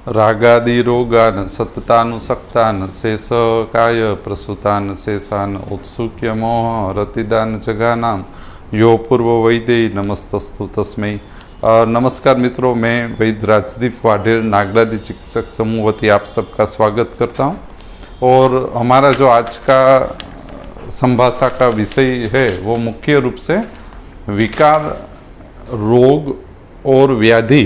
रागादि रोगान सततानुसक्तान शेषकाय प्रसूतान शेषान उत्सुक्य मोह रतिदान जगानाम यो पूर्व वैदेयी नमस्तस्तु तस्मै। नमस्कार मित्रों, मैं वैद्य राजदीप वाढेर नागरादी चिकित्सक समूह वती आप सबका स्वागत करता हूं। और हमारा जो आज का संभाषा का विषय है वो मुख्य रूप से विकार, रोग और व्याधि,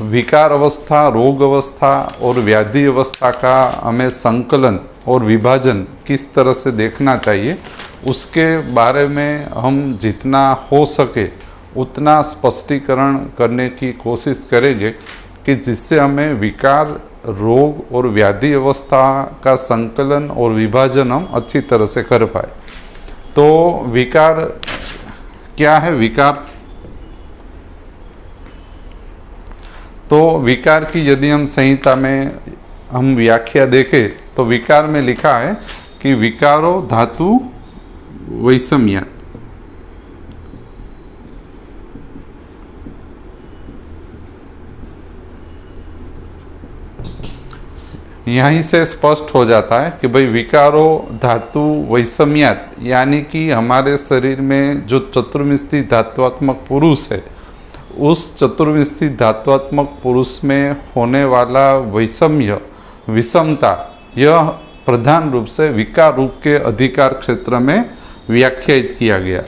विकार अवस्था, रोग अवस्था और व्याधि अवस्था का हमें संकलन और विभाजन किस तरह से देखना चाहिए, उसके बारे में हम जितना हो सके उतना स्पष्टीकरण करने की कोशिश करेंगे कि जिससे हमें विकार, रोग और व्याधि अवस्था का संकलन और विभाजन हम अच्छी तरह से कर पाए। तो विकार क्या है? विकार, तो विकार की यदि हम संहिता में हम व्याख्या देखें तो विकार में लिखा है कि विकारो धातु वैषम्य। यहीं से स्पष्ट हो जाता है कि भाई विकारो धातु वैषम्यात, यानी कि हमारे शरीर में जो चतुर्विंशति धात्वात्मक पुरुष है, उस चतुर्विंशति धात्वात्मक पुरुष में होने वाला वैषम्य, विषमता, यह प्रधान रूप से विकार रूप के अधिकार क्षेत्र में व्याख्यायित किया गया।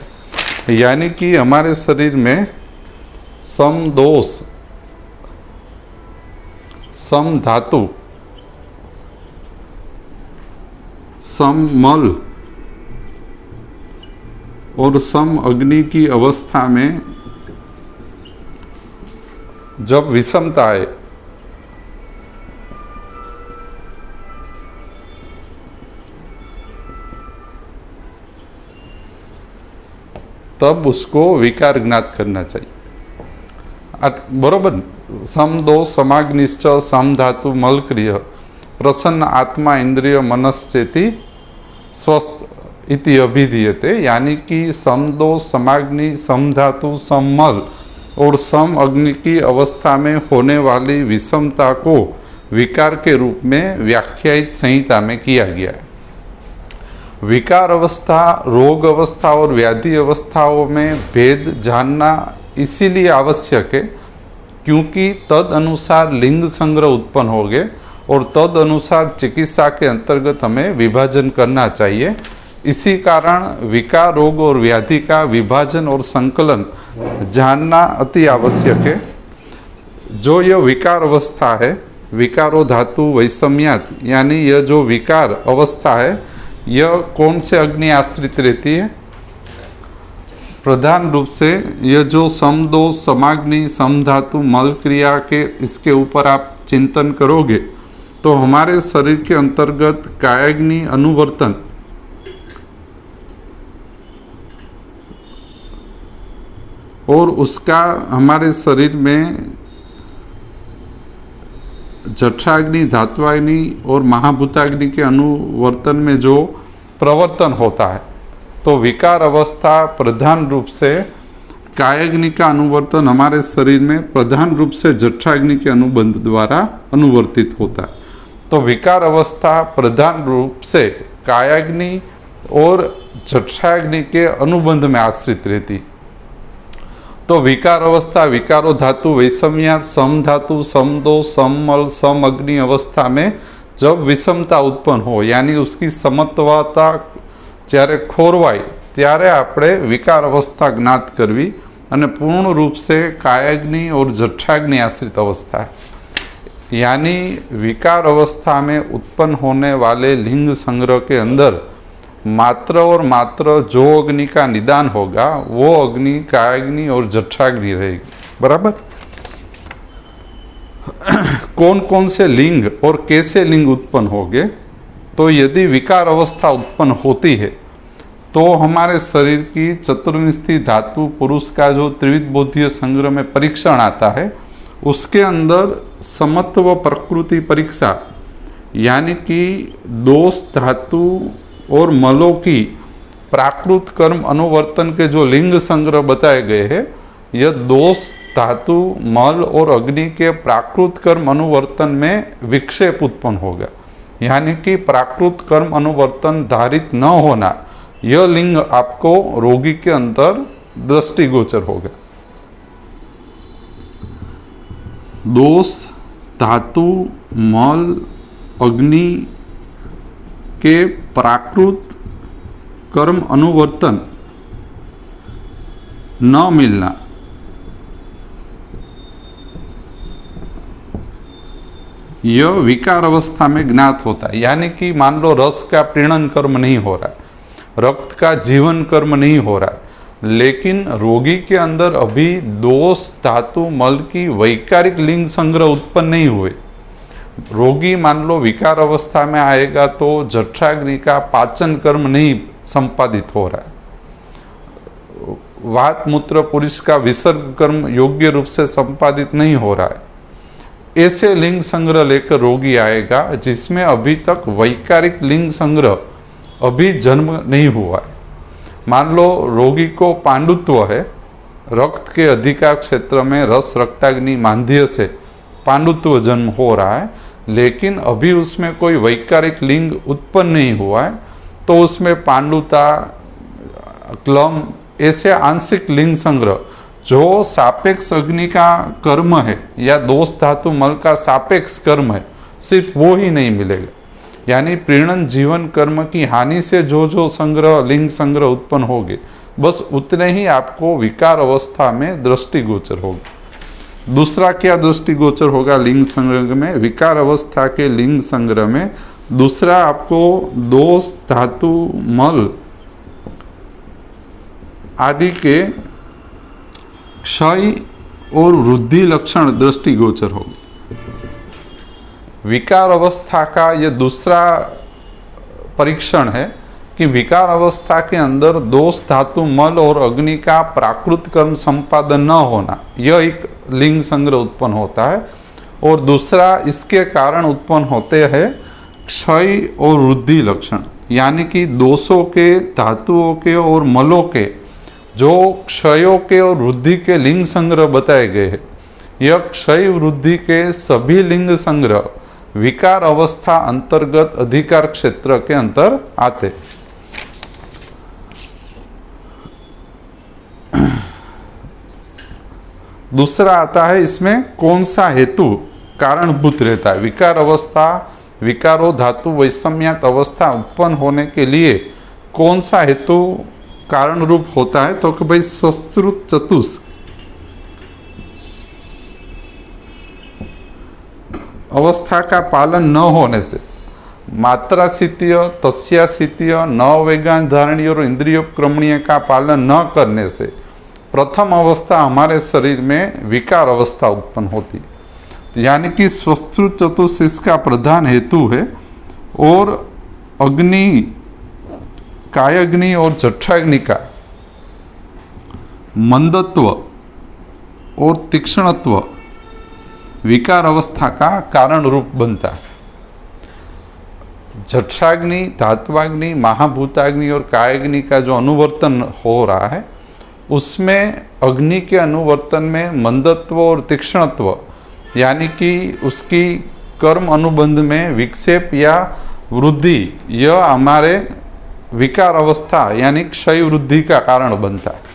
यानी कि हमारे शरीर में सम दोष, सम धातु, सम मल और सम अग्नि की अवस्था में जब विषमता है तब उसको विकार ज्ञात करना चाहिए। बरोबर। सम दो समाग्निश्च सम धातु मलक्रिय प्रसन्न आत्मा इंद्रिय मनश्चेति स्वस्थ इति अभिधीयते। यानी कि सम दो समाग्नि, सम धातु, सम मल और सम अग्नि की अवस्था में होने वाली विषमता को विकार के रूप में व्याख्यायित संहिता में किया गया है। विकार अवस्था, रोग अवस्था और व्याधि अवस्थाओं में भेद जानना इसीलिए आवश्यक है क्योंकि तद अनुसार लिंग संग्रह उत्पन्न हो गए और तद अनुसार चिकित्सा के अंतर्गत हमें विभाजन करना चाहिए। इसी कारण विकार, रोग और व्याधि का विभाजन और संकलन जानना अति आवश्यक है। जो यह विकार अवस्था है, विकारो धातु वैषम्यात, यानी यह जो विकार अवस्था है यह कौन से अग्नि आश्रित रहती है? प्रधान रूप से यह जो सम दो समाग्नि, सम धातु मल क्रिया के, इसके ऊपर आप चिंतन करोगे तो हमारे शरीर के अंतर्गत कायाग्नि अनुवर्तन और उसका हमारे शरीर में जठराग्नि, धात्वाग्नि और महाभूताग्नि के अनुवर्तन में जो प्रवर्तन होता है, तो विकार अवस्था प्रधान रूप से कायाग्नि का अनुवर्तन हमारे शरीर में प्रधान रूप से जठराग्नि के अनुबंध द्वारा अनुवर्तित होता है। तो विकार अवस्था प्रधान रूप से कायाग्नि और जठराग्नि के अनुबंध में आश्रित रहती है। तो विकार अवस्था, विकारो धातु वैषम्या, सम धातु, सम दो, सम मल, सम अग्नि अवस्था में जब विषमता उत्पन्न हो, यानी उसकी समत्वता જ્યારે ખોરવાય ત્યારે આપણે વિકાર અવસ્થા જ્ઞાત કરવી અને પૂર્ણ रूप से कायाग्नि और जठराग्नि आश्रित अवस्था है। यानी विकार अवस्था में उत्पन्न होने वाले लिंग संग्रह के अंदर मात्र और मात्र जो अग्नि का निदान होगा वो अग्नि कायाग्नि और जठराग्नि रहेगी। बराबर। कौन कौन से लिंग और कैसे लिंग उत्पन्न होंगे? तो यदि विकार अवस्था उत्पन्न होती है तो हमारे शरीर की चतुर्विंशति धातु पुरुष का जो त्रिविध बोधीय संग्रह में परीक्षण आता है उसके अंदर समत्व प्रकृति परीक्षा, यानी कि दोष धातु और मलों की प्राकृत कर्म अनुवर्तन के जो लिंग संग्रह बताए गए हैं, यह दोष धातु मल और अग्नि के प्राकृत कर्म अनुवर्तन में विक्षेप उत्पन्न होगा, यानी कि प्राकृत कर्म अनुवर्तन धारित न होना, यह लिंग आपको रोगी के अंदर दृष्टिगोचर होगा। दोष धातु मल अग्नि के प्राकृत कर्म अनुवर्तन न मिलना, यह विकार अवस्था में ज्ञात होता है। यानी कि मान लो रस का प्रीणन कर्म नहीं हो रहा, रक्त का जीवन कर्म नहीं हो रहा, लेकिन रोगी के अंदर अभी दोष धातु मल की वैकारिक लिंग संग्रह उत्पन्न नहीं हुए। रोगी मान लो विकार अवस्था में आएगा तो जठराग्नि का पाचन कर्म नहीं संपादित हो रहा है, वात मूत्र पुरुष का विसर्ग कर्म योग्य रूप से संपादित नहीं हो रहा है। ऐसे लिंग संग्रह लेकर रोगी आएगा जिसमें अभी तक वैकारिक लिंग संग्रह अभी जन्म नहीं हुआ है। मान लो रोगी को पांडुत्व है, रक्त के अधिकार क्षेत्र में रस रक्ताग्नि मांद्य से पांडुत्व जन्म हो रहा है, लेकिन अभी उसमें कोई वैकारिक लिंग उत्पन्न नहीं हुआ है, तो उसमें पांडुता क्लम ऐसे आंशिक लिंग संग्रह जो सापेक्ष अग्नि का कर्म है या दोष धातु मल का सापेक्ष कर्म है, सिर्फ वो ही नहीं मिलेगा। यानी प्रीणन जीवन कर्म की हानि से जो जो संग्रह लिंग संग्रह उत्पन्न होंगे, बस उतने ही आपको विकार अवस्था में दृष्टिगोचर होगा। दूसरा क्या दृष्टिगोचर होगा लिंग संग्रह में? विकार अवस्था के लिंग संग्रह में दूसरा आपको दोष धातु मल आदि के क्षय और वृद्धि लक्षण दृष्टिगोचर होगा। विकार अवस्था का यह दूसरा परीक्षण है कि विकार अवस्था के अंदर दोष धातु मल और अग्नि का प्राकृत कर्म संपादन न होना, यह एक लिंग संग्रह उत्पन्न होता है। और दूसरा इसके कारण उत्पन्न होते हैं क्षय और वृद्धि लक्षण, यानी कि दोषों के धातुओं के और मलों के जो क्षयों के और वृद्धि के लिंग संग्रह बताए गए हैं, यह क्षय वृद्धि के सभी लिंग संग्रह विकार अवस्था अंतर्गत अधिकार क्षेत्र के अंतर आते। दूसरा आता है इसमें कौन सा हेतु कारणभूत रहता है। विकार अवस्था विकारो धातु वैषम्यात अवस्था उत्पन्न होने के लिए कौन सा हेतु कारण रूप होता है? तो कि भाई स्वश्रुत चतुष्क अवस्था का पालन न होने से, मात्राशीतीय तस्याशीतीय नववेगान धारणीय और इंद्रियोपक्रमणीय का पालन न करने से प्रथम अवस्था हमारे शरीर में विकार अवस्था उत्पन्न होती है। यानी कि स्वश्रुत चतुष्क इसका प्रधान हेतु है। और अग्नि कायाग्नि और जठराग्नि का मंदत्व और तीक्ष्णत्व विकार अवस्था का कारण रूप बनता है। जठराग्नि धात्वाग्नि महाभूताग्नि और कायाग्नि का जो अनुवर्तन हो रहा है, उसमें अग्नि के अनुवर्तन में मंदत्व और तीक्ष्णत्व, यानी कि उसकी कर्म अनुबंध में विक्षेप या वृद्धि, यह हमारे विकार अवस्था यानी क्षय वृद्धि का कारण बनता है।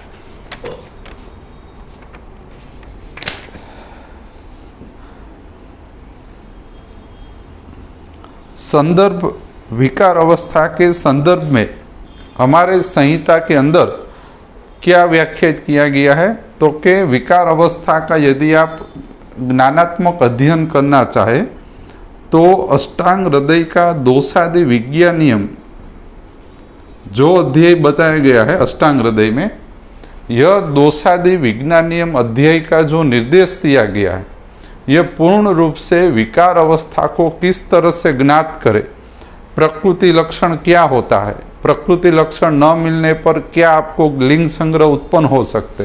संदर्भ विकार अवस्था के संदर्भ में हमारे संहिता के अंदर क्या व्याख्यात किया गया है? तो के विकार अवस्था का यदि आप ज्ञानात्मक अध्ययन करना चाहे तो अष्टांग हृदय का दोषादि विज्ञान नियम जो अध्याय बताया गया है अष्टांग हृदय में, यह दोषादि विज्ञान नियम अध्याय का जो निर्देश दिया गया है, यह पूर्ण रूप से विकार अवस्था को किस तरह से ज्ञात करे, प्रकृति लक्षण क्या होता है, प्रकृति लक्षण न मिलने पर क्या आपको लिंग संग्रह उत्पन्न हो सकते,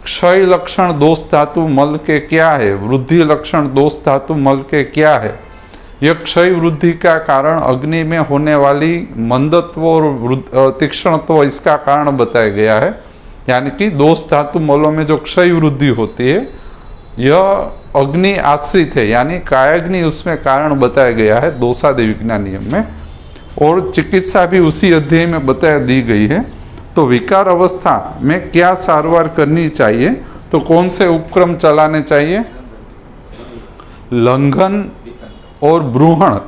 क्षय लक्षण दोष धातु मल के क्या है, वृद्धि लक्षण दोष धातु मल के क्या है, यह क्षय वृद्धि का कारण अग्नि में होने वाली मंदत्व और तीक्ष्णत्व इसका कारण बताया गया है। यानी कि दोष धातु मलों में जो क्षय वृद्धि होती है यह अग्नि आश्रित है, यानी कायाग्नि उसमें कारण बताया गया है दोषादि विज्ञान नियम में, और चिकित्सा भी उसी अध्याय में बताया दी गई है। तो विकार अवस्था में क्या सारवार करनी चाहिए, तो कौन से उपक्रम चलाने चाहिए? लंघन और ब्रूहण,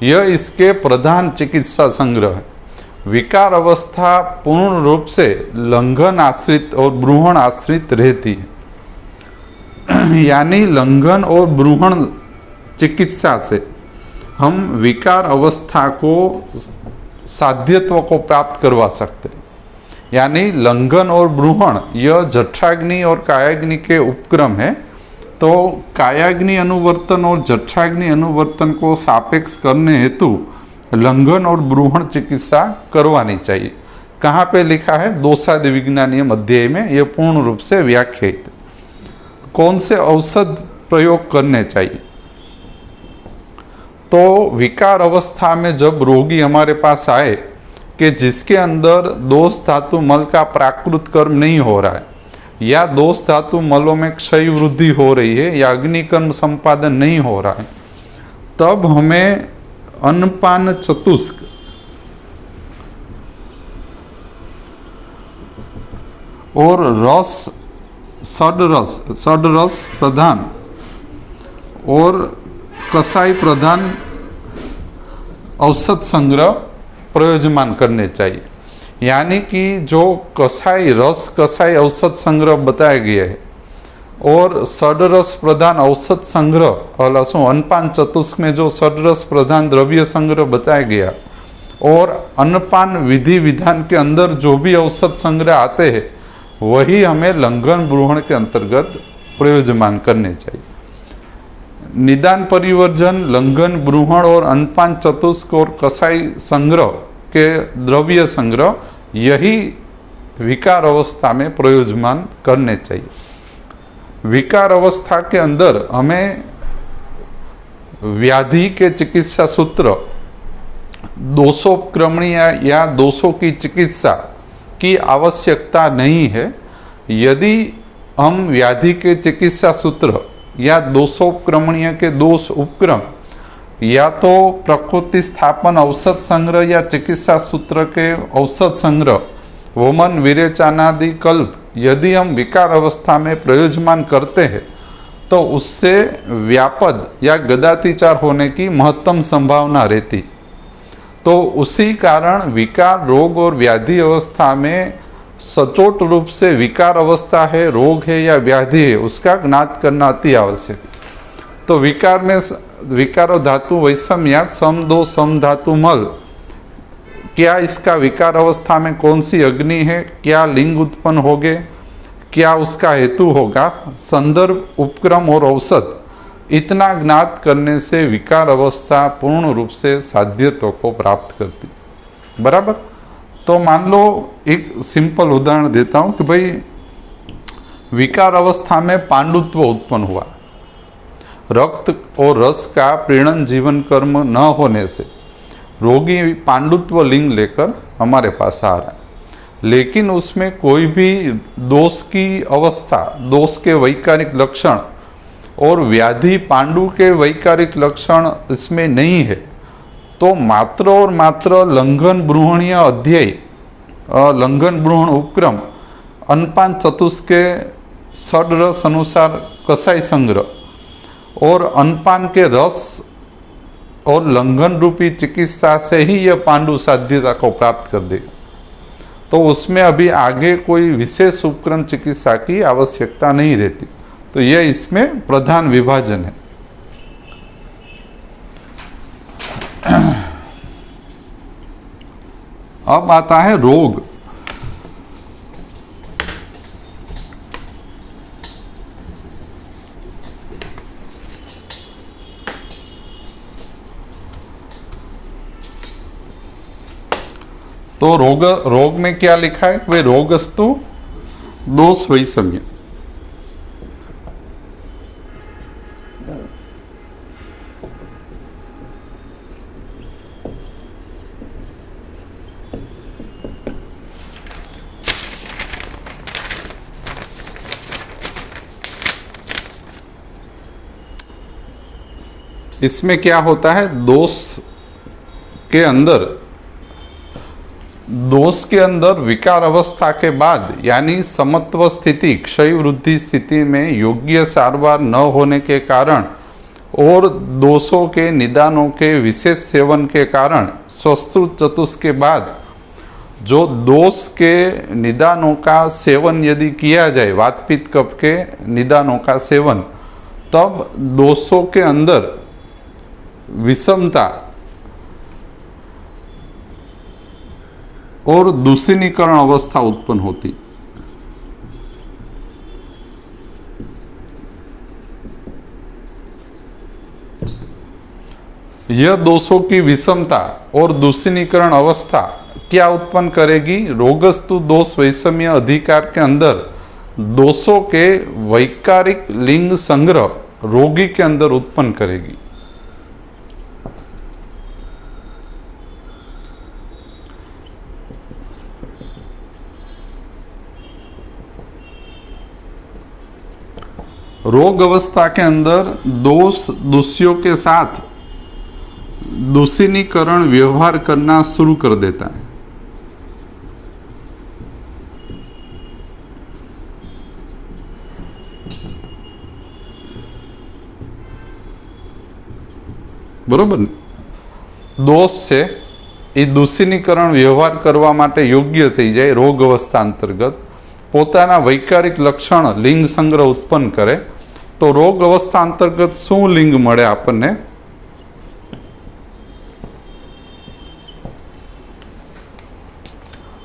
यह इसके प्रधान चिकित्सा संग्रह है। विकार अवस्था पूर्ण रूप से लंघन आश्रित और ब्रूहण आश्रित रहती है। यानी लंघन और ब्रूहण चिकित्सा से हम विकार अवस्था को साध्यत्व को प्राप्त करवा सकते हैं। यानी लंघन और ब्रूहण यह जठराग्नि और कायाग्नि के उपक्रम है। तो कायाग्नि अनुवर्तन और जठराग्नि अनुवर्तन को सापेक्ष करने हेतु लंघन और ब्रूहण चिकित्सा करवानी चाहिए। कहाँ पे लिखा है? दोषादि विज्ञान नियम अध्याय में यह पूर्ण रूप से व्याख्यायित। कौन से औषध प्रयोग करने चाहिए? तो विकार अवस्था में जब रोगी हमारे पास आए कि जिसके अंदर दोष धातु मल का प्राकृत कर्म नहीं हो रहा है, या दोष धातु मलों में क्षय वृद्धि हो रही है, या अग्निकर्म संपादन नहीं हो रहा है, तब हमें अन्नपान चतुष्क और रस षडरस प्रधान और कसाई प्रधान औषध संग्रह प्रयोजमान करने चाहिए। यानी कि जो कसाई औषध संग्रह बताया गया है और षडरस प्रधान औषध संग्रह और अन्नपान चतुष्क में जो षडरस प्रधान द्रव्य संग्रह बताया गया और अन्नपान विधि विधान के अंदर जो भी औषध संग्रह आते हैं वही हमें लंघन ब्रूहण के अंतर्गत प्रयोजमान करने चाहिए। निदान परिवर्जन, लंघन ब्रूहण और अन्नपान चतुष्क और कसाई संग्रह के द्रव्य संग्रह यही विकार अवस्था में प्रयोजमान करने चाहिए। विकार अवस्था के अंदर हमें व्याधि के चिकित्सा सूत्र, दोषोपक्रमणी या दोषों की चिकित्सा की आवश्यकता नहीं है। यदि हम व्याधि के चिकित्सा सूत्र या दोषोपक्रमणीय के दोष उपक्रम या तो प्रकृति स्थापन औषध संग्रह या चिकित्सा सूत्र के औषध संग्रह वमन विरेचनादि कल्प यदि हम विकार अवस्था में प्रयोजमान करते हैं तो उससे व्यापद या गदातिचार होने की महत्तम संभावना रहती। तो उसी कारण विकार, रोग और व्याधि अवस्था में सचोट रूप से विकार अवस्था है, रोग है या व्याधि है, उसका ज्ञात करना अति आवश्यक। तो विकार में विकारो धातु वैषम्यात सम दो सम धातु मल, क्या इसका विकार अवस्था में कौन सी अग्नि है, क्या लिंग उत्पन्न होगे, क्या उसका हेतु होगा, संदर्भ, उपक्रम और औषध, इतना ज्ञात करने से विकार अवस्था पूर्ण रूप से साध्यत्व को प्राप्त करती। बराबर। तो मान लो एक सिंपल उदाहरण देता हूं कि भाई विकार अवस्था में पांडुत्व उत्पन्न हुआ, रक्त और रस का प्रीणन जीवन कर्म न होने से रोगी पांडुत्व लिंग लेकर हमारे पास आ रहा है, लेकिन उसमें कोई भी दोष की अवस्था, दोष के वैकारिक लक्षण और व्याधि पांडु के वैकारिक लक्षण इसमें नहीं है। तो मात्र और मात्र लंघन ब्रूहणीय अध्याय, लंघन ब्रूहण उपक्रम, अन्नपान चतुष्क के षडरस अनुसार कसाई संग्रह और अन्नपान के रस और लंघन रूपी चिकित्सा से ही यह पांडु साध्यता को प्राप्त कर देगा। तो उसमें अभी आगे कोई विशेष उपक्रम चिकित्सा की आवश्यकता नहीं रहती। तो यह इसमें प्रधान विभाजन है। अब आता है रोग। तो रोग में क्या लिखा है? वे रोगस्तु दोष वैषम्य। इसमें क्या होता है, दोष के अंदर विकार अवस्था के बाद यानी समत्व स्थिति, क्षय वृद्धि स्थिति में योग्य सारवार न होने के कारण और दोषों के निदानों के विशेष सेवन के कारण स्वस्तुत चतुष्क के बाद जो दोष के निदानों का सेवन यदि किया जाए, वात पित्त कफ के निदानों का सेवन, तब दोषों के अंदर विषमता और दूषणीकरण अवस्था उत्पन्न होती। यह दोषों की विषमता और दूषणीकरण अवस्था क्या उत्पन्न करेगी, रोगस्तु दोष वैषम्य अधिकार के अंदर दोषों के वैकारिक लिंग संग्रह रोगी के अंदर उत्पन्न करेगी। रोग अवस्था के अंदर दोष दूषियों के साथ दूषणीकरण व्यवहार करना शुरू कर देता है। बरोबर, दोष से એ દૂષિનીકરણ વ્યવહાર કરવા માટે યોગ્ય થઈ જાય, રોગ અવસ્થા અંતર્ગત પોતાના વૈકારિક લક્ષણ લિંગ સંગ્રહ ઉત્પન્ન કરે, તો રોગ અવસ્થા અંતર્ગત શું લિંગ મળે આપણને?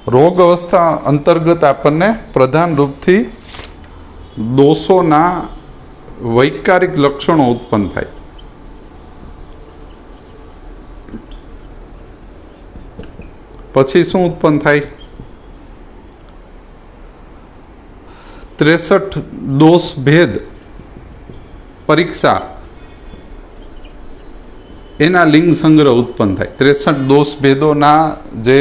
રોગ અવસ્થા અંતર્ગત આપણને પ્રધાન રૂપથી દોષોના વૈકારિક લક્ષણો ઉત્પન્ન થાય। પછી શું ઉત્પન્ન થાય? 63 દોષ ભેદ પરીક્ષા એના લિંગ સંગ્રહ ઉત્પન્ન થાય। 63 દોષ ભેદોના જે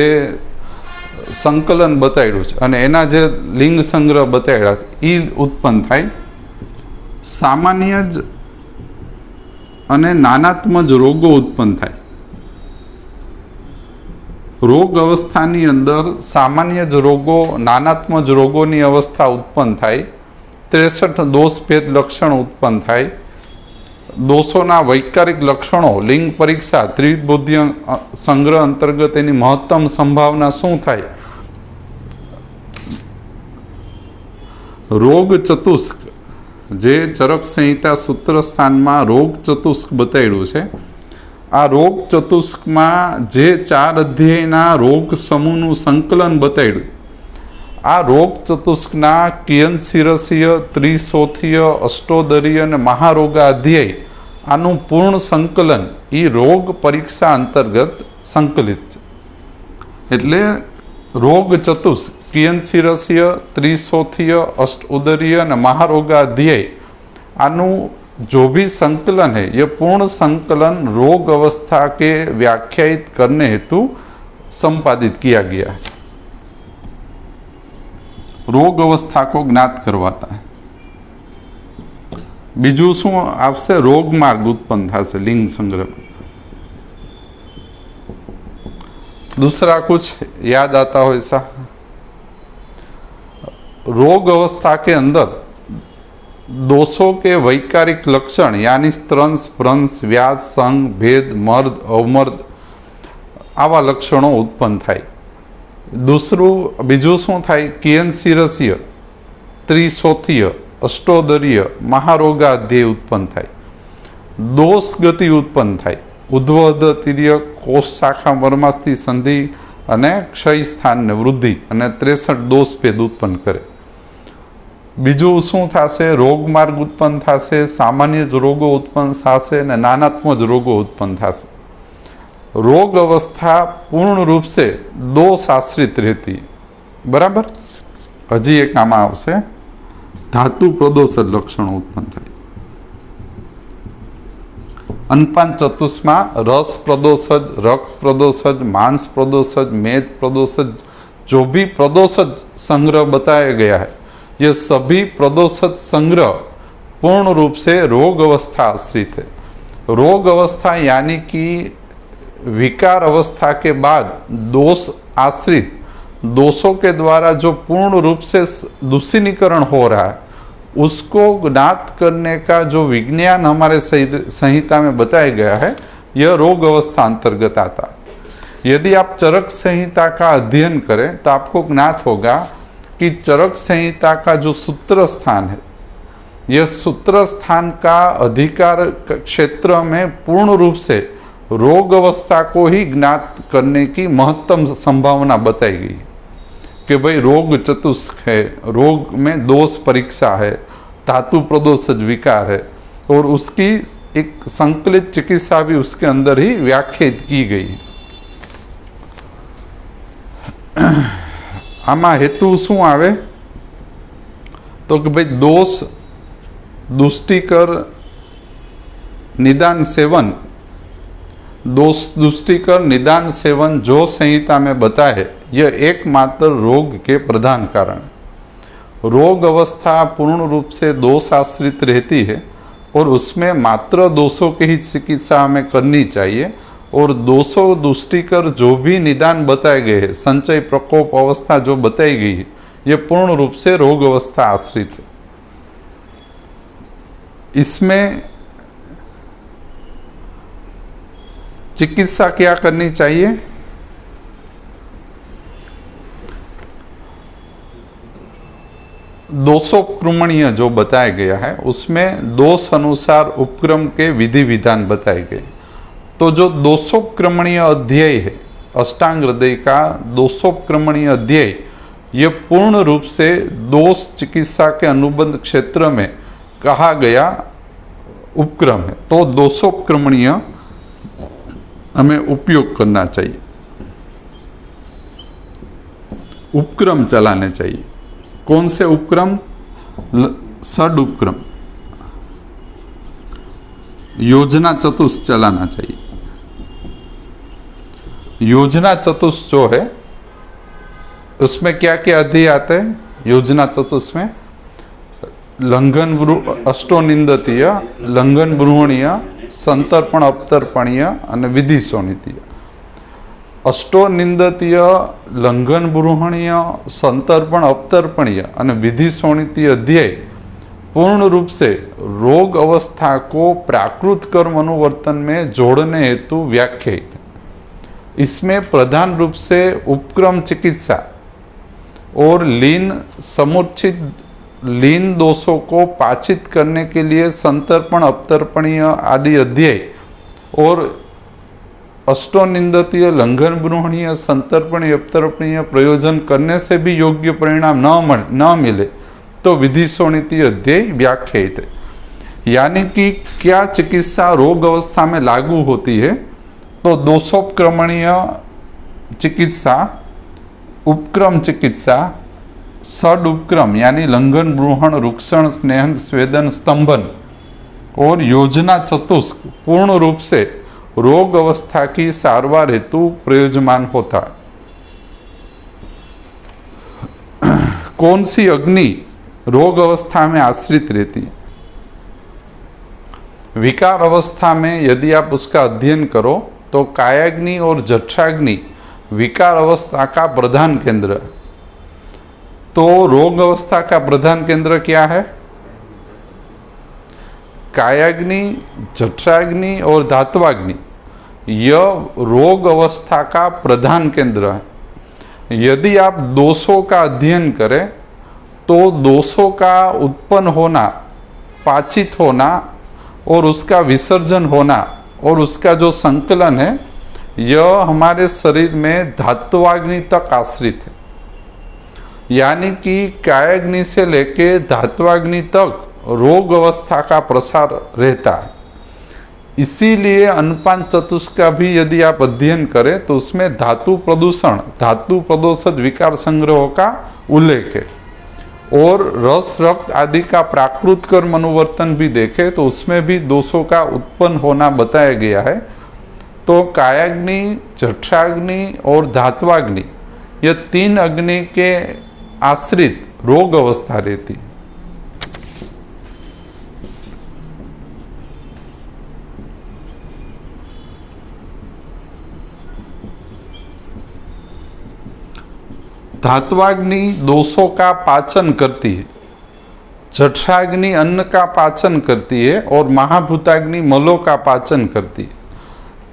સંકલન બતાવ્યું છે અને એના જે લિંગ સંગ્રહ બતાવ્યા છે એ ઉત્પન્ન થાય। સામાન્ય જ અને નાનાત્મજ રોગો ઉત્પન્ન થાય। રોગ અવસ્થાની અંદર સામાન્ય જ રોગો, નાનાત્મજ રોગોની અવસ્થા ઉત્પન્ન થાય। 63 દોષભેદ લક્ષણ ઉત્પન્ન થાય। દોષોના વૈકારિક લક્ષણો લિંગ પરીક્ષા ત્રિવિધ બુદ્ધિ સંગ્રહ અંતર્ગત એની મહત્તમ સંભાવના શું થાય? રોગ ચતુષ્ક, જે ચરક સંહિતા સૂત્ર સ્થાનમાં રોગ ચતુષ્ક બતાવ્યું છે, આ રોગ ચતુષ્કમાં જે 4 અધ્યાયના રોગ સમૂહનું સંકલન બતાવ્યું, આ રોગ ચતુષ્કના કિયનશિરસીય, ત્રિશોથીય, અષ્ટોદરીય અને મહારોગા અધ્યાય, આનું પૂર્ણ સંકલન એ રોગ પરીક્ષા અંતર્ગત સંકલિત છે। એટલે રોગ ચતુષ્ક, કિયનશિરસીય, त्रिशोथीय, अष्टोदरीय और महारोगा अध्याय, आनु जो भी संकलन है ये पूर्ण संकलन रोग अवस्था के व्याख्यायित करने हेतु संपादित किया गया है। रोग अवस्था को ज्ञात करवाता है। बीजू शू आपसे रोग मार्ग उत्पन्न थशे लिंग संग्रह। दूसरा कुछ याद आता हो ऐसा? रोग अवस्था के अंदर दोषों के वैकारिक लक्षण यानी स्त्रंस, भ्रंश, व्यास, संग, भेद, मर्द, अवमर्द आवा लक्षणों उत्पन्न थाय। बीजू शू थाय? कियनशिरसीय, त्रिशोथीय, अष्टोदरीय, महारोगा अध्याय उत्पन्न थाय। दोष गति उत्पन्न थाय। उद्वद तिर्य, कोष शाखा मर्मास्थि संधि अने क्षय स्थान ने वृद्धि अने 63 दोष भेद उत्पन्न करे। बीजू शू थशे? रोग मार्ग उत्पन्न थशे, सामान्य रोगो उत्पन्न थशे ने नानात्मज रोगो उत्पन्न थशे। रोग अवस्था पूर्ण रूप से दोष आश्रित रहती है। बराबर। हजी एक आमां आवशे धातु प्रदोषज लक्षण उत्पन्न थाय। अनपान चतुष्मा रस प्रदोषज, रक्त प्रदोषज, मांस प्रदोषज, मेद प्रदोषज, जो भी प्रदोषज संग्रह बताया गया है, ये सभी प्रदोषज संग्रह पूर्ण रूप से रोग अवस्था आश्रित है। रोग अवस्था यानी कि विकार अवस्था के बाद दोष आश्रित दोषों के द्वारा जो पूर्ण रूप से दूषणीकरण हो रहा है, उसको ज्ञात करने का जो विज्ञान हमारे संहिता में बताया गया है, यह रोग अवस्था अंतर्गत आता है। यदि आप चरक संहिता का अध्ययन करें तो आपको ज्ञात होगा कि चरक संहिता का जो सूत्र स्थान है, यह सूत्र स्थान का अधिकार क्षेत्र में पूर्ण रूप से रोग अवस्था को ही ज्ञात करने की महत्तम संभावना बताई गई कि भाई रोग चतुष्क है, रोग में दोष परीक्षा है, धातु प्रदोषज विकार है, और उसकी एक संकलित चिकित्सा भी उसके अंदर ही व्याख्यायित की गई। आमा हेतु शू आवे तो कि भाई दोष दुष्टिकर निदान सेवन, दोष दुष्टिकर निदान सेवन जो संहिता में बताए, यह एकमात्र रोग के प्रधान कारण। रोग अवस्था पूर्ण रूप से दोष आश्रित रहती है और उसमें मात्र दोषों की ही चिकित्सा हमें करनी चाहिए, और दोषों दुष्टिकर जो भी निदान बताए गए हैं, संचय प्रकोप अवस्था जो बताई गई है, यह पूर्ण रूप से रोग अवस्था आश्रित है। इसमें चिकित्सा क्या करनी चाहिए? दोषोपक्रमणीय जो बताया गया है उसमें दोष अनुसार उपक्रम के विधि विधान बताए गए। तो जो दोषोपक्रमणीय अध्याय है, अष्टांग हृदय का दोषोपक्रमणीय अध्याय, यह पूर्ण रूप से दोष चिकित्सा के अनुबंध क्षेत्र में कहा गया उपक्रम है। तो दोषोपक्रमणीय हमें उपयोग करना चाहिए, उपक्रम चलाने चाहिए। कौन से उपक्रम? षड उपक्रम, योजना चतुष्क चलाना चाहिए। योजना चतुष्क जो है उसमें क्या क्या अध्याय आते हैं? योजना चतुष्क में लंघन अष्टोनिंदतीय, लंघन ब्रूहणीय, संतर्पण अपतर्पणीय અને विधि शोणितीय। अष्टोनिंदतीय, लंघन ब्रूहणीय, संतर्पण अपतर्पणीय અને विधि शोणितीय अध्याय पूर्ण रूप से रोग अवस्था को प्राकृत कर्म अनुवर्तन में जोड़ने हेतु व्याख्यायित है। इसमें प्रधान रूप से उपक्रम चिकित्सा और लीन समुचित लीन दोषों को पाचित करने के लिए संतर्पण अपतर्पणीय आदि अध्याय और अष्टोनिंदतीय, लंघन ब्रूहणीय, संतर्पणीय अपतर्पणीय प्रयोजन करने से भी योग्य परिणाम न मिले तो विधि शोणितीय अध्याय व्याख्यायित है। यानी कि क्या चिकित्सा रोग अवस्था में लागू होती है? तो दोषोपक्रमणीय चिकित्सा, उपक्रम चिकित्सा, षड उपक्रम यानी लंघन, ब्रूहण, रुक्षण, स्नेहन, स्वेदन, स्तंभन और योजना चतुष्क पूर्ण रूप से रोग अवस्था की सारवार हेतु प्रयोजमान होता। कौन सी अग्नि रोग अवस्था में आश्रित रहती है? विकार अवस्था में यदि आप उसका अध्ययन करो तो कायाग्नि और जठराग्नि विकार अवस्था का प्रधान केंद्र है। तो रोग अवस्था का प्रधान केंद्र क्या है? कायाग्नि, जठराग्नि और धात्वाग्नि, यह रोग अवस्था का प्रधान केंद्र है। यदि आप दोषों का अध्ययन करें तो दोषों का उत्पन्न होना, पाचित होना और उसका विसर्जन होना और उसका जो संकलन है, यह हमारे शरीर में धात्वाग्नि तक आश्रित है। यानी कि कायाग्नि से लेके धात्वाग्नि तक रोग अवस्था का प्रसार रहता है। इसीलिए अन्नपान चतुष्क का भी यदि आप अध्ययन करें तो उसमें धातु प्रदूषण, धातु प्रदोषज विकार संग्रहों का उल्लेख है, और रस, रक्त आदि का प्राकृत कर्म अनुवर्तन भी देखें तो उसमें भी दोषों का उत्पन्न होना बताया गया है। तो कायाग्नि, जठराग्नि और धात्वाग्नि, यह तीन अग्नि के आश्रित रोग अवस्था रहती है। धात्वाग्नि दोषों का पाचन करती है, जठराग्नि अन्न का पाचन करती है और महाभूताग्नि मलों का पाचन करती है।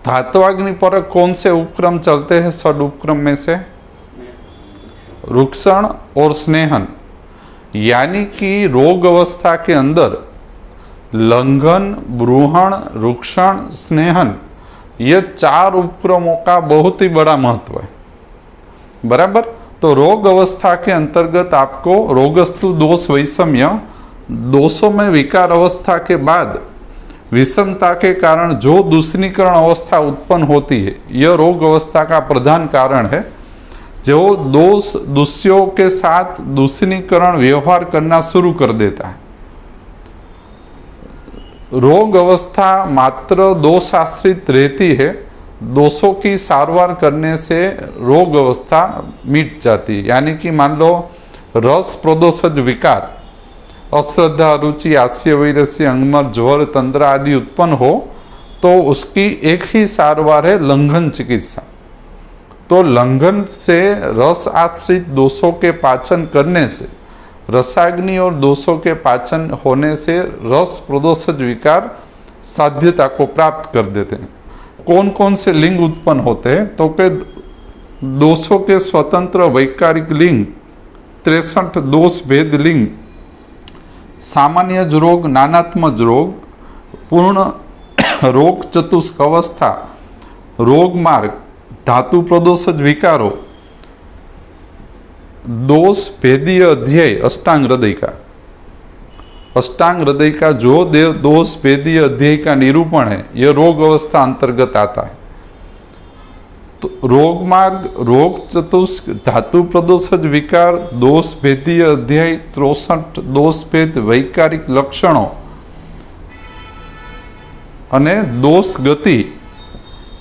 धात्वाग्नि पर कौन से उपक्रम चलते हैं? षड उपक्रम में से रुक्षण और स्नेहन, यानी कि रोग अवस्था के अंदर लंघन, ब्रूहण, रुक्षण, स्नेहन, ये 4 उपक्रमों का बहुत ही बड़ा महत्व है। बराबर। तो रोग अवस्था के अंतर्गत आपको रोगस्तु दोष वैषम्य, दोषों में विकार अवस्था के बाद विषमता के कारण जो दूषणीकरण अवस्था उत्पन्न होती है, यह रोग अवस्था का प्रधान कारण है। जो दोष दूषियों के साथ दूषणीकरण व्यवहार करना शुरू कर देता है। रोग अवस्था मात्र दोष आश्रित रहती है, दोषों की सारवार करने से रोग अवस्था मिट जाती है। यानी कि मान लो रस प्रदोषज विकार, अश्रद्धा, रुचि, आस्य, वैरस्य, अंगमर, ज्वर, तंद्रा आदि उत्पन्न हो तो उसकी एक ही सारवार है लंघन चिकित्सा। तो लंघन से रस आश्रित दोषों के पाचन करने से, रसाग्नि और दोषों के पाचन होने से रस प्रदोषज विकार साध्यता को प्राप्त कर देते हैं। कौन कौन से लिंग उत्पन्न होते हैं? तो के दोषों के स्वतंत्र वैकारिक लिंग, 63 दोष भेद लिंग, सामान्य रोग, नानात्मज रोग, पूर्ण रोग चतुष्क अवस्था, रोग मार्ग, धातु प्रदोषज विकारों, दोष भेदीय अध्याय अष्टांग हृदय का, अष्टांग हृदय का जो देव दोष भेदीय अध्याय का निरूपण है, यह रोग अवस्था अंतर्गत आता है। तो रोग मार्ग, रोग चतुष्क, धातु प्रदोषज विकार, दोष भेदीय अध्याय, 63 दोष भेद वैकारिक लक्षणों अने दोष गति,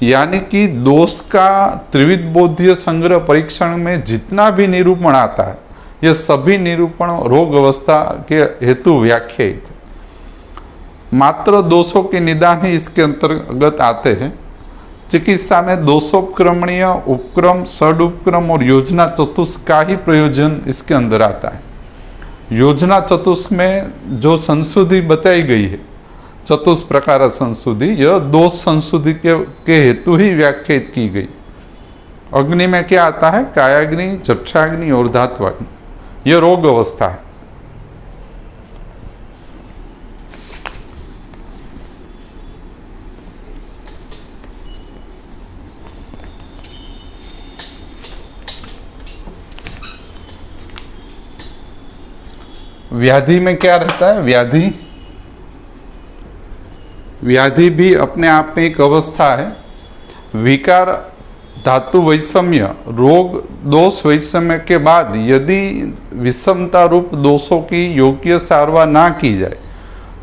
यानी कि दोष का त्रिविध बोध्य संग्रह परीक्षण में जितना भी निरूपण आता है, यह सभी निरूपण रोग अवस्था के हेतु व्याख्यायित। मात्र दोषों के निदान ही इसके अंतर्गत आते हैं। चिकित्सा में दोषोपक्रमणीय उपक्रम, षड उपक्रम और योजना चतुष्क का ही प्रयोजन इसके अंदर आता है। योजना चतुष्क में जो संशुद्धि बताई गई है, चतुष्क प्रकार संशुद्धि, यह दोष संशुद्धि के हेतु ही व्याख्यायित की गई। अग्नि में क्या आता है? कायाग्नि, जठराग्नि और धात्वाग्नि, यह रोग अवस्था है। व्याधि में क्या रहता है? व्याधि भी अपने आप में एक अवस्था है। विकार, धातु वैषम्य, रोग दोष वैषम्य के बाद यदि विषमता रूप दोषों की योग्य सारवार ना की जाए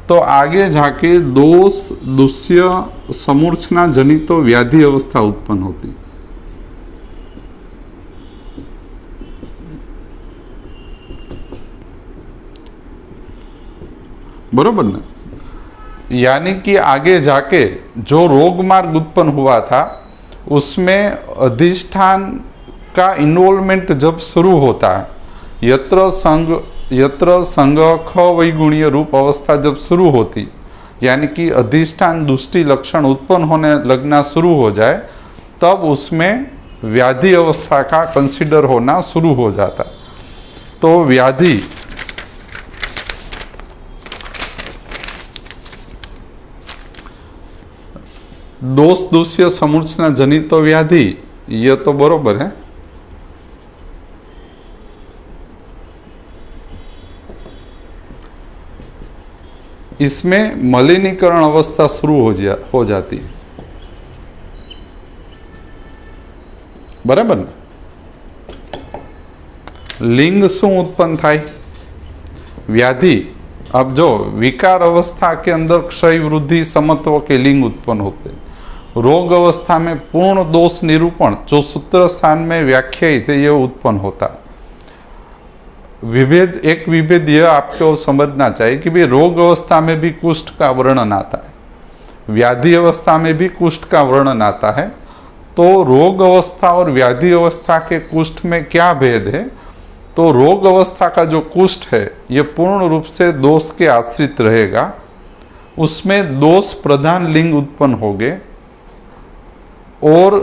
तो आगे जाके दोष दूष्य समूर्छना जनित व्याधि अवस्था उत्पन्न होती। बरोबर ना? यानी कि आगे जाके जो रोग मार्ग उत्पन्न हुआ था उसमें अधिष्ठान का इन्वॉल्वमेंट जब शुरू होता है, यत्र संग ख वैगुणीय रूप अवस्था जब शुरू होती, यानी कि अधिष्ठान दुष्टि लक्षण उत्पन्न होने लगना शुरू हो जाए, तब उसमें व्याधि अवस्था का कंसिडर होना शुरू हो जाता। तो व्याधि दोष दूष्य समूर्छना जनित व्याधि, यह तो बरोबर है। इसमें मलिनीकरण अवस्था शुरू हो जाती है। बराबर ना? लिंग शू उत्पन्न थाय? व्याधि। अब जो विकार अवस्था के अंदर क्षय, वृद्धि, समत्व के लिंग उत्पन्न होते हैं। रोग अवस्था में पूर्ण दोष निरूपण जो सूत्र स्थान में व्याख्यायित है, यह उत्पन्न होता है। विभेद, एक विभेद यह आपको समझना चाहिए कि भाई रोग अवस्था में भी कुष्ठ का वर्णन आता है, व्याधि अवस्था में भी कुष्ठ का वर्णन आता है। तो रोग अवस्था और व्याधि अवस्था के कुष्ठ में क्या भेद है? तो रोग अवस्था का जो कुष्ठ है ये पूर्ण रूप से दोष के आश्रित रहेगा, उसमें दोष प्रधान लिंग उत्पन्न होंगे और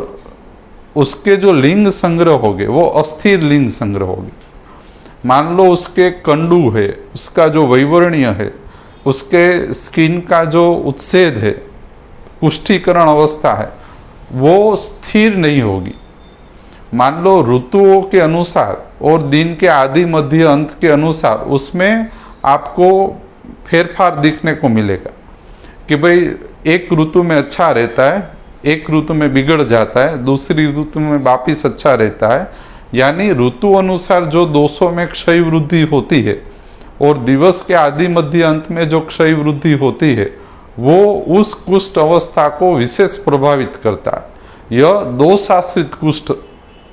उसके जो लिंग संग्रह होंगे वो अस्थिर लिंग संग्रह होंगे। मान लो उसके कंडू है, उसका जो वैवर्ण्य है, उसके स्किन का जो उत्सेद है, कुष्ठीकरण अवस्था है, वो स्थिर नहीं होगी। मान लो ऋतुओं के अनुसार और दिन के आदि मध्य अंत के अनुसार उसमें आपको फेरफार दिखने को मिलेगा कि भाई एक ऋतु में अच्छा रहता है, एक ऋतु में बिगड़ जाता है, दूसरी ऋतु में वापिस अच्छा रहता है। यानी ऋतु अनुसार जो दोषों में क्षय वृद्धि होती है और दिवस के आदि मध्य अंत में जो क्षय वृद्धि होती है वो उस कुष्ठ अवस्था को विशेष प्रभावित करता है। यह दोषाश्रित कुष्ठ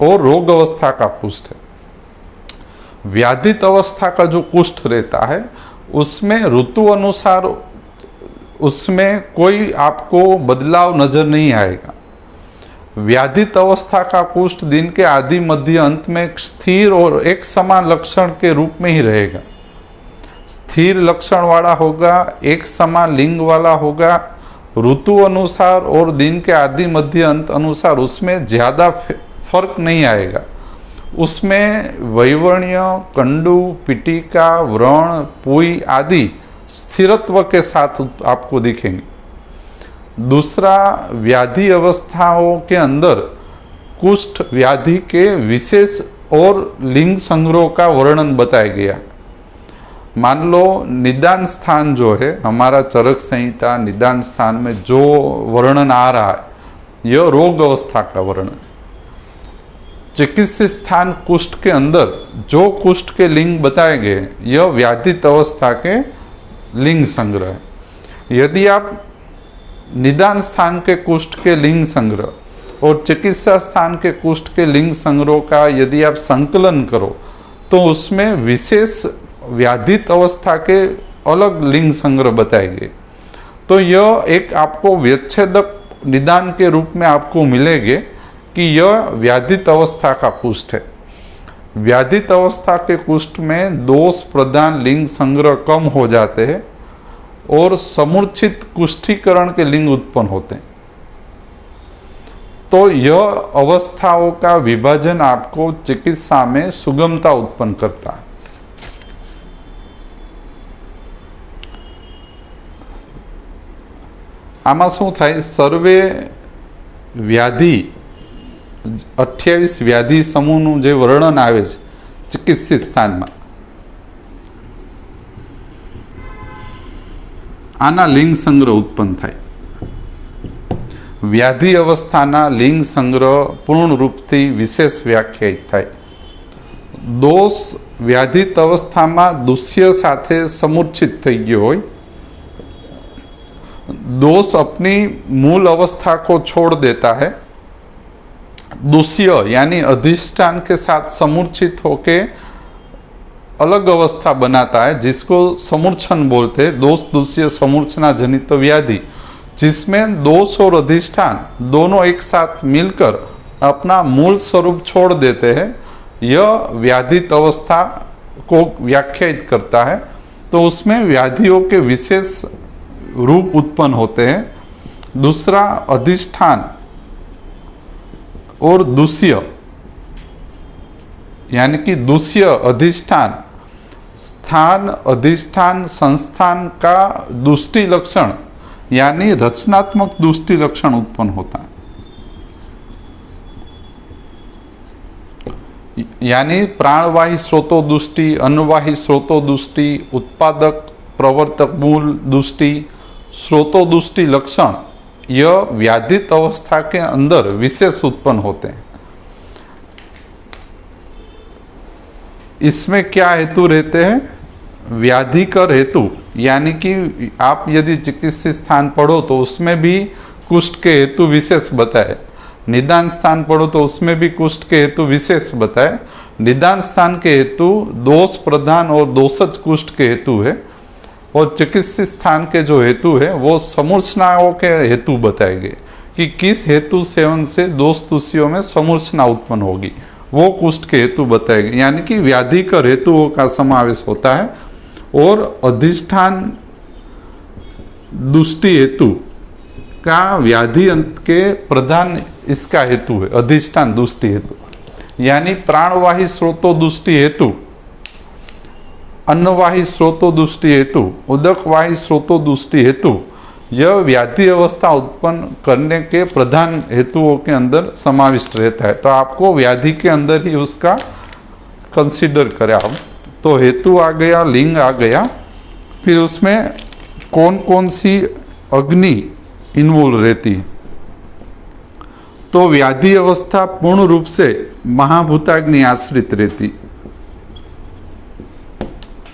और रोग अवस्था का कुष्ठ है। व्याधित अवस्था का जो कुष्ठ रहता है उसमें ऋतु अनुसार उसमें कोई आपको बदलाव नजर नहीं आएगा। व्याधित अवस्था का कुष्ठ दिन के आदि मध्य अंत में स्थिर और एक समान लक्षण के रूप में ही रहेगा। स्थिर लक्षण वाला होगा, एक समान लिंग वाला होगा, ऋतु अनुसार और दिन के आदि मध्य अंत अनुसार उसमें ज़्यादा फर्क नहीं आएगा। उसमें वैवर्ण्य, कंडू, पिटिका, व्रण, पुई आदि स्थिरत्व के साथ आपको दिखेंगे। दूसरा, व्याधि अवस्थाओं के अंदर कुष्ठ व्याधि के विशेष और लिंग संग्रह का वर्णन बताया गया। मान लो निदान स्थान जो है हमारा चरक संहिता निदान स्थान में जो वर्णन आ रहा है यह रोग अवस्था का वर्णन। चिकित्सीय स्थान कुष्ठ के अंदर जो कुष्ठ के लिंग बताए गए यह व्याधित अवस्था के लिंग संग्रह है। यदि आप निदान स्थान के कुष्ठ के लिंग संग्रह और चिकित्सा स्थान के कुष्ठ के लिंग संग्रह का यदि आप संकलन करो तो उसमें विशेष व्याधित अवस्था के अलग लिंग संग्रह बताए गए। तो यह एक आपको व्यच्छेदक निदान के रूप में आपको मिलेंगे कि यह व्याधित अवस्था का कुष्ठ है। व्याधित अवस्था के कुष्ठ में दोष प्रधान लिंग संग्रह कम हो जाते हैं और समूर्छित कुष्ठीकरण के लिंग उत्पन्न होते हैं। तो यह अवस्थाओं का विभाजन आपको चिकित्सा में सुगमता उत्पन्न करता है। आमा शू थाय सर्वे व्याधि 28 व्याधि समूहનું જે વર્ણન આવે છે ચિકિત્સિત સ્થાનમાં આના લિંગ સંગ્રહ ઉત્પન્ન થાય। વ્યાધિ અવસ્થાના લિંગ સંગ્રહ પૂર્ણ રૂપથી વિશેષ વ્યાખ્યાયિત થાય। દોષ વ્યાધિત અવસ્થામાં દુષ્ય સાથે સમૂર્છિત થઈ ગયો હોય, दोष अपनी मूल अवस्था को छोड़ देता है, दुष्य यानी अधिष्ठान के साथ समूर्छित होके अलग अवस्था बनाता है जिसको समूर्छन बोलते हैं। दोष दुष्य समूर्छना जनित व्याधि जिसमें दोष और अधिष्ठान दोनों एक साथ मिलकर अपना मूल स्वरूप छोड़ देते हैं, यह व्याधित अवस्था को व्याख्यायित करता है। तो उसमें व्याधियों के विशेष रूप उत्पन्न होते हैं। दूसरा, अधिष्ठान और दुष्य यानी कि दुष्य अधिष्ठान स्थान अधिष्ठान संस्थान का दुष्टि लक्षण यानी रचनात्मक दुष्टि लक्षण उत्पन्न होता है। यानी प्राणवाही स्रोतों दुष्टि, अन्नवाही स्रोतों दुष्टि, उत्पादक प्रवर्तक मूल दुष्टि, स्रोतों दुष्टि लक्षण यह व्याधित अवस्था के अंदर विशेष उत्पन्न होते हैं। इसमें क्या हेतु रहते हैं? व्याधिकर हेतु, यानी कि आप यदि चिकित्सीय स्थान पढ़ो तो उसमें भी कुष्ठ के हेतु विशेष बताए, निदान स्थान पढ़ो तो उसमें भी कुष्ठ के हेतु विशेष बताए। निदान स्थान के हेतु दोष प्रधान और दोषज कुष्ठ के हेतु है और चिकित्सीय स्थान के जो हेतु है वो समूर्छनाओं के हेतु बताए गए कि किस हेतु सेवन से दोष दूषियों में समूर्छना उत्पन्न होगी, वो कुष्ठ के हेतु बताए गए। यानी कि व्याधि कर हेतुओं का समावेश होता है और अधिष्ठान दुष्टि हेतु का व्याधि अंत के प्रधान इसका हेतु है, अधिष्ठान दुष्टि हेतु। यानी प्राणवाही स्रोतों दुष्टि हेतु, अन्नवाही स्रोतों दुष्टि हेतु, उदकवाही स्रोतों दुष्टि हेतु, यह व्याधि अवस्था उत्पन्न करने के प्रधान हेतुओं के अंदर समाविष्ट रहता है। तो आपको व्याधि के अंदर ही उसका कंसीडर करें आप। तो हेतु आ गया, लिंग आ गया, फिर उसमें कौन कौन सी अग्नि इन्वॉल्व रहती है। तो व्याधि अवस्था पूर्ण रूप से महाभूताग्नि आश्रित रहती।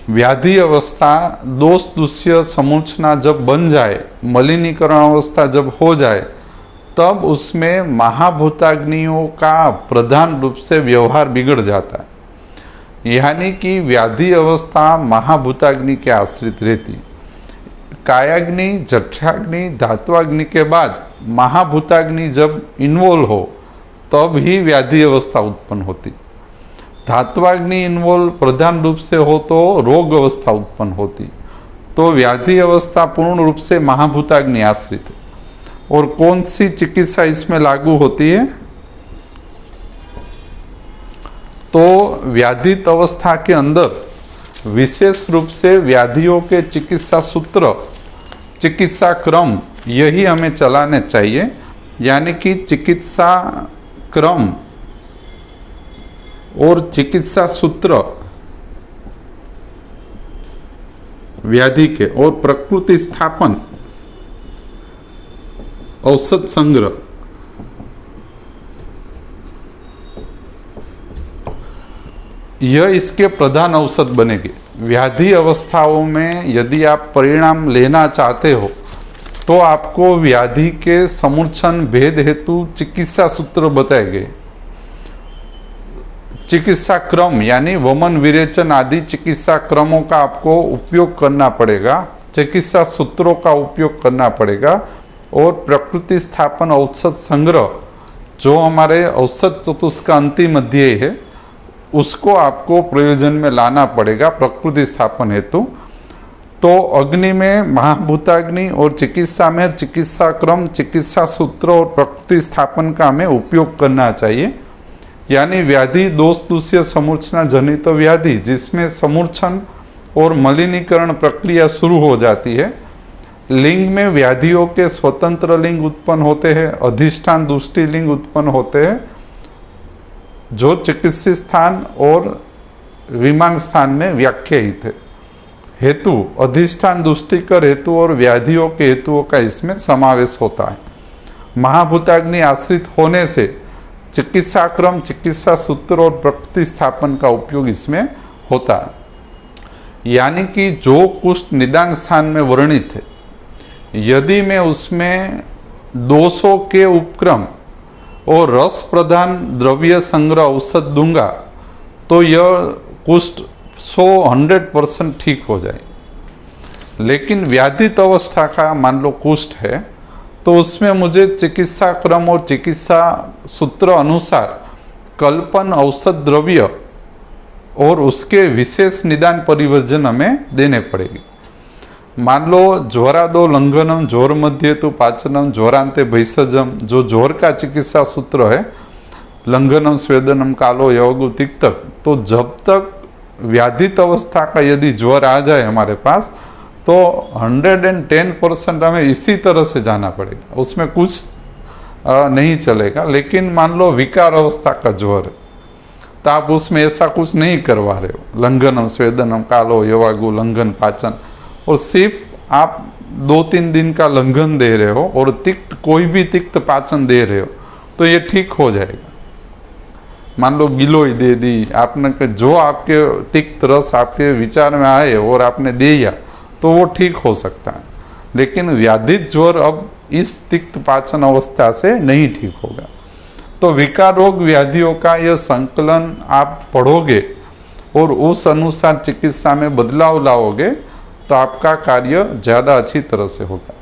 व्याधि अवस्था दोष दूष्य समूर्छना जब बन जाए, मलिनीकरण अवस्था जब हो जाए, तब उसमें महाभूताग्नियों का प्रधान रूप से व्यवहार बिगड़ जाता है। यानी कि व्याधि अवस्था महाभूताग्नि के आश्रित रहती। कायाग्नि, जठराग्नि, धात्वाग्नि के बाद महाभूताग्नि जब इन्वॉल्व हो तब ही व्याधि अवस्था उत्पन्न होती। धात्वाग्नि इन्वॉल्व प्रधान रूप से हो तो रोग अवस्था उत्पन्न होती। तो व्याधि अवस्था पूर्ण रूप से महाभूताग्नि आश्रित है। और कौन सी चिकित्सा इसमें लागू होती है? तो व्याधित अवस्था के अंदर विशेष रूप से व्याधियों के चिकित्सा सूत्र, चिकित्सा क्रम, यही हमें चलाने चाहिए। यानी कि चिकित्सा क्रम और चिकित्सा सूत्र व्याधि के, और प्रकृति स्थापन, औषध संग्रह, यह इसके प्रधान औषध बनेंगे। व्याधि अवस्थाओं में यदि आप परिणाम लेना चाहते हो तो आपको व्याधि के समूर्छन भेद हेतु चिकित्सा सूत्र बताए गए। चिकित्सा क्रम यानी वमन, विरेचन आदि चिकित्सा क्रमों का आपको उपयोग करना पड़ेगा, चिकित्सा सूत्रों का उपयोग करना पड़ेगा। और प्रकृति स्थापन औषध संग्रह, जो हमारे औषध चतुष्क का अंतिम अध्याय है, उसको आपको प्रयोजन में लाना पड़ेगा प्रकृति स्थापन हेतु। तो अग्नि में महाभूताग्नि और चिकित्सा में चिकित्सा क्रम, चिकित्सा सूत्र और प्रकृति स्थापन का हमें उपयोग करना चाहिए। यानी व्याधि दोष दूष्य समूर्छना जनित व्याधि, जिसमें समूर्छन और मलिनीकरण प्रक्रिया शुरू हो जाती है। लिंग में व्याधियों के स्वतंत्र लिंग उत्पन्न होते हैं, अधिष्ठान दुष्टि लिंग उत्पन्न होते हैं, जो चिकित्सीय स्थान और विमान स्थान में व्याख्यायित है। हेतु अधिष्ठान दुष्टिकर हेतु और व्याधियों के हेतुओं का इसमें समावेश होता है। महाभूताग्नि आश्रित होने से चिकित्सा क्रम, चिकित्सा सूत्र और प्रकृति स्थापन का उपयोग इसमें होता है। यानी कि जो कुष्ठ निदान स्थान में वर्णित है, यदि मैं उसमें दोषों के उपक्रम और रस प्रधान द्रव्य संग्रह औषध दूंगा तो यह कुष्ठ 100% ठीक हो जाए। लेकिन व्याधित अवस्था का मान लो कुष्ठ है, तो उसमें मुझे चिकित्सा क्रम और चिकित्सा सूत्र अनुसार कल्पन औषध द्रव्य और उसके विशेष निदान परिवर्जन हमें देने पड़ेगी। मान लो ज्वरादो लंघनम, ज्वर मध्य तो पाचनम, ज्वरांते भैषजम, जो ज्वर का चिकित्सा सूत्र है, लंघनम स्वेदनम कालो यवगु तिक्तक। तो जब तक व्याधित अवस्था का यदि ज्वर आ जाए हमारे पास, तो 110% हमें इसी तरह से जाना पड़ेगा, उसमें कुछ नहीं चलेगा। लेकिन मान लो विकार अवस्था का ज्वर है, तो आप उसमें ऐसा कुछ नहीं करवा रहे हो, लंघनम स्वेदनम कालो यवागु लंघन पाचन, और सिर्फ आप 2-3 दिन का लंघन दे रहे हो और तिक्त, कोई भी तिक्त पाचन दे रहे हो, तो ये ठीक हो जाएगा। मान लो गिलोय दे दी आपने, जो आपके तिक्त रस आपके विचार में आए और आपने दिया तो वो ठीक हो सकता है। लेकिन व्याधित ज्वर अब इस तिक्त पाचन अवस्था से नहीं ठीक होगा। तो विकार रोग व्याधियों का यह संकलन आप पढ़ोगे और उस अनुसार चिकित्सा में बदलाव लाओगे तो आपका कार्य ज़्यादा अच्छी तरह से होगा।